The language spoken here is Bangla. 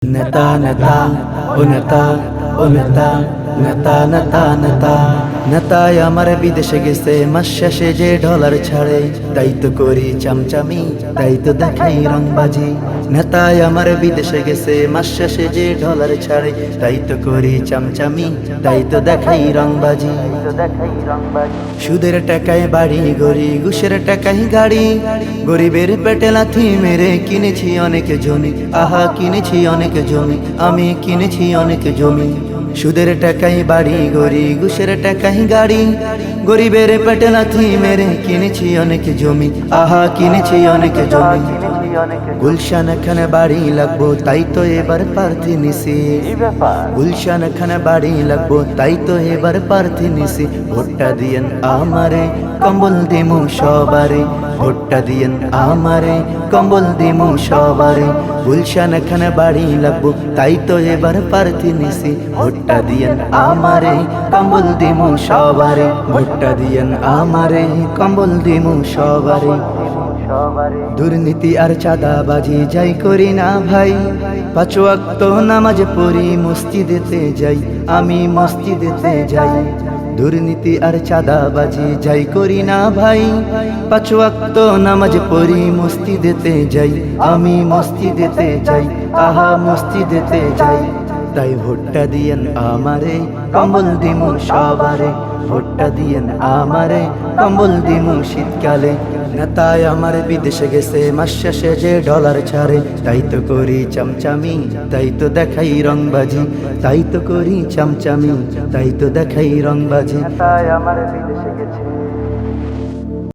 নেতা নেতা ও নেতা ও নেতা নেতা নেতা নেতা নেতায় আমার বিদেশে গেছে মাস শেষে যে ডলার ছাড়ে, তাই তো করি চামচামি, তাই তো দেখাই রংবাজি। নেতায় আমার বিদেশে গেছে মাস শেষে যে ডলার ছাড়ে, তাই তো করি চামচামি, তাই তো দেখাই রংবাজি। সুদের টাকায় বাড়ি গড়ি, ঘুষের টাকায় গাড়ি, গরিবের পেটে লাথি মেরে কিনেছি অনেক জমি। আহা কিনেছি অনেক জমি, আমি কিনেছি অনেক জমি। সুদের টাকায় বাড়ি গড়ি, ঘুষের টাকায় গাড়ি, গরিবের পেটে লাথি মেরে কিনেছি অনেক জমি। আহা কিনেছি অনেক জমি। গুলশান খানে বাড়ি লাগবো, তাই তো এবার প্রার্থী নিছি। গুলশান খানে বাড়ি লাগবো, তাই তো এবার প্রার্থী নিছি। ভোটটা দিয়েন আমারে, কম্বল দিমু সবারে। ভোটটা দিয়েন আমারে, কম্বল দিমু সবারে। গুলশান খানে বাড়ি লাগবো, তাই তো এবার প্রার্থী নিছি। ভোটটা দিয়েন আমারে, কম্বল দিমু সবারে। ভোটটা দিয়েন আমারে, কম্বল দিমু সবারে। দুর্নীতি আর চাঁদাবাজি যাই করি না ভাই, পাঁচ ওয়াক্ত নামাজ পড়ি, মসজিদেতে যাই, আমি মসজিদেতে যাই। দুর্নীতি আর চাঁদাবাজি যাই করি না ভাই, পাঁচ ওয়াক্ত নামাজ পড়ি, মসজিদেতে যাই, আমি মসজিদেতে যাই। আহা মসজিদেতে যাই। তাই ভোটটা দিয়েন আমারে, কম্বল দিমু সবারে। ভোটটা দিয়েন আমারে, কম্বল দিমু শীতকালে। নেতায় আমার বিদেশে গেছে মাস শেষে যে ডলার ছাড়ে, তাই তো করি চামচামি, তাই তো দেখাই রংবাজি। তাই তো করি চামচামি, তাই তো দেখাই রংবাজি। নেতায় আমার বিদেশে গেছে